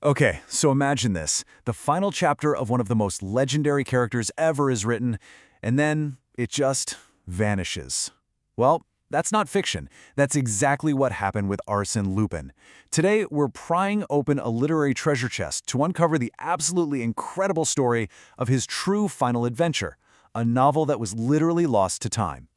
Okay, so imagine this. The final chapter of one of the most legendary characters ever is written, and then it just vanishes. Well, that's not fiction. That's exactly what happened with Arsène Lupin. Today, we're prying open a literary treasure chest to uncover the absolutely incredible story of his true final adventure, a novel that was literally lost to time.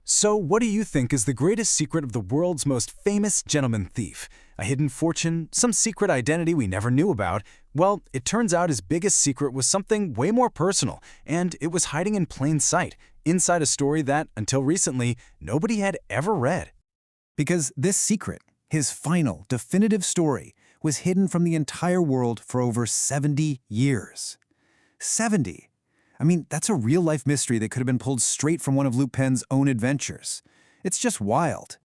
So, what do you think is the greatest secret of the world's most famous gentleman thief? A hidden fortune? Some secret identity we never knew about? Well, it turns out his biggest secret was something way more personal, and it was hiding in plain sight, inside a story that, until recently, nobody had ever read. Because this secret, his final, definitive story, was hidden from the entire world for over 70 years. 70! I mean, that's a real-life mystery that could have been pulled straight from one of Lupin's own adventures. It's just wild.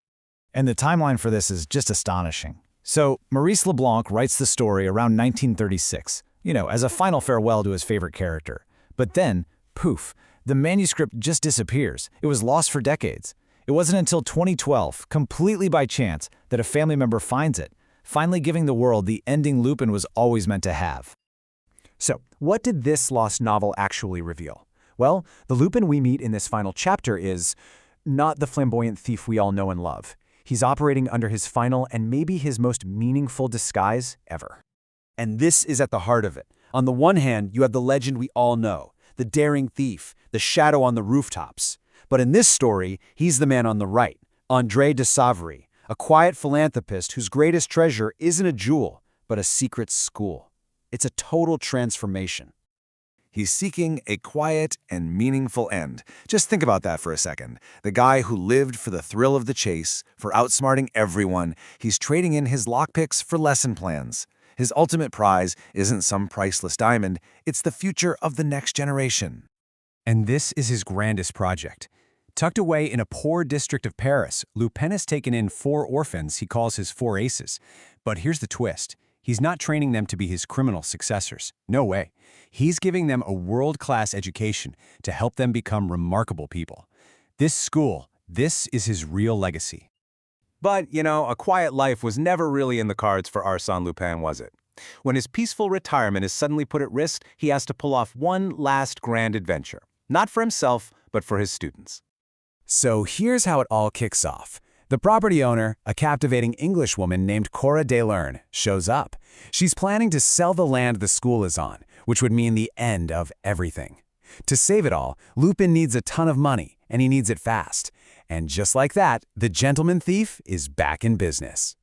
And the timeline for this is just astonishing. So, Maurice Leblanc writes the story around 1936, as a final farewell to his favorite character. But then, poof, the manuscript just disappears. It was lost for decades. It wasn't until 2012, completely by chance, that a family member finds it, finally giving the world the ending Lupin was always meant to have. So, what did this lost novel actually reveal? Well, the Lupin we meet in this final chapter is not the flamboyant thief we all know and love. He's operating under his final and maybe his most meaningful disguise ever. And this is at the heart of it. On the one hand, you have the legend we all know, the daring thief, the shadow on the rooftops. But in this story, he's the man on the right, André de Savary, a quiet philanthropist whose greatest treasure isn't a jewel, but a secret school. It's a total transformation. He's seeking a quiet and meaningful end. Just think about that for a second. The guy who lived for the thrill of the chase, for outsmarting everyone, he's trading in his lockpicks for lesson plans. His ultimate prize isn't some priceless diamond, it's the future of the next generation. And this is his grandest project. Tucked away in a poor district of Paris, Lupin has taken in 4 orphans he calls his 4 aces. But here's the twist. He's not training them to be his criminal successors. No way. He's giving them a world-class education to help them become remarkable people. This school, this is his real legacy. But, a quiet life was never really in the cards for Arsène Lupin, was it? When his peaceful retirement is suddenly put at risk, he has to pull off one last grand adventure. Not for himself, but for his students. So here's how it all kicks off. The property owner, a captivating Englishwoman named Cora de Lerne, shows up. She's planning to sell the land the school is on, which would mean the end of everything. To save it all, Lupin needs a ton of money, and he needs it fast. And just like that, the gentleman thief is back in business.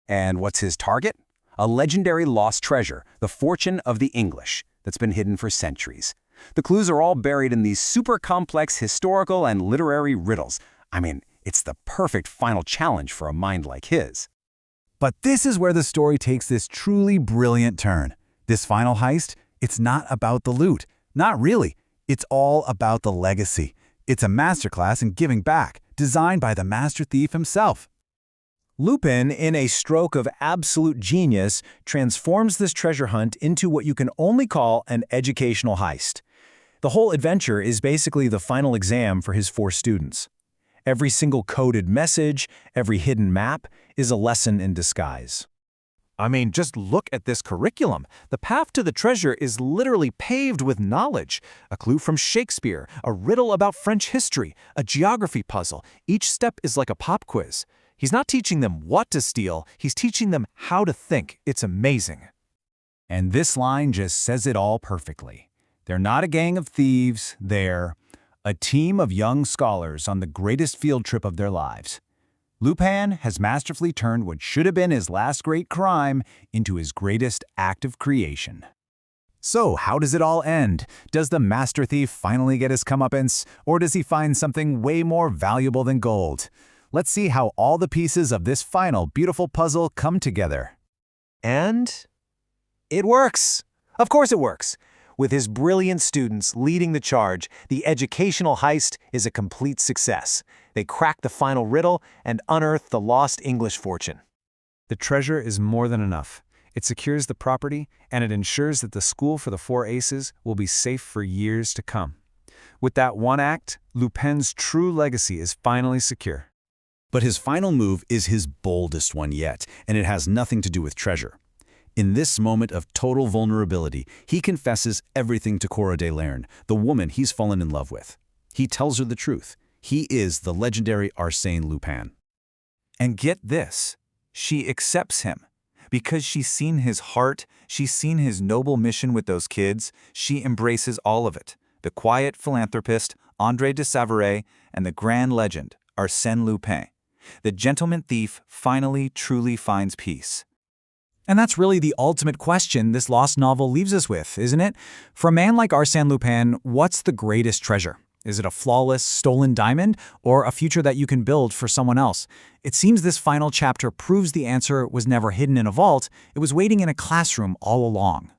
And what's his target? A legendary lost treasure, the fortune of the English, that's been hidden for centuries. The clues are all buried in these super complex historical and literary riddles. I mean, it's the perfect final challenge for a mind like his. But this is where the story takes this truly brilliant turn. This final heist, it's not about the loot. Not really. It's all about the legacy. It's a masterclass in giving back, designed by the master thief himself. Lupin, in a stroke of absolute genius, transforms this treasure hunt into what you can only call an educational heist. The whole adventure is basically the final exam for his 4 students. Every single coded message, every hidden map, is a lesson in disguise. I mean, just look at this curriculum. The path to the treasure is literally paved with knowledge. A clue from Shakespeare, a riddle about French history, a geography puzzle. Each step is like a pop quiz. He's not teaching them what to steal, he's teaching them how to think. It's amazing. And this line just says it all perfectly. They're not a gang of thieves, they're a team of young scholars on the greatest field trip of their lives. Lupin has masterfully turned what should have been his last great crime into his greatest act of creation. So, how does it all end? Does the master thief finally get his comeuppance, or does he find something way more valuable than gold? Let's see how all the pieces of this final beautiful puzzle come together. And it works. Of course it works. With his brilliant students leading the charge, the educational heist is a complete success. They crack the final riddle and unearth the lost English fortune. The treasure is more than enough. It secures the property, and it ensures that the school for the 4 aces will be safe for years to come. With that one act, Lupin's true legacy is finally secure. But his final move is his boldest one yet, and it has nothing to do with treasure. In this moment of total vulnerability, he confesses everything to Cora de Lerne, the woman he's fallen in love with. He tells her the truth. He is the legendary Arsène Lupin. And get this, she accepts him. Because she's seen his heart, she's seen his noble mission with those kids, she embraces all of it. The quiet philanthropist, André de Savary, and the grand legend, Arsène Lupin. The gentleman thief finally truly finds peace. And that's really the ultimate question this lost novel leaves us with, isn't it? For a man like Arsène Lupin, what's the greatest treasure? Is it a flawless, stolen diamond, or a future that you can build for someone else? It seems this final chapter proves the answer was never hidden in a vault, it was waiting in a classroom all along.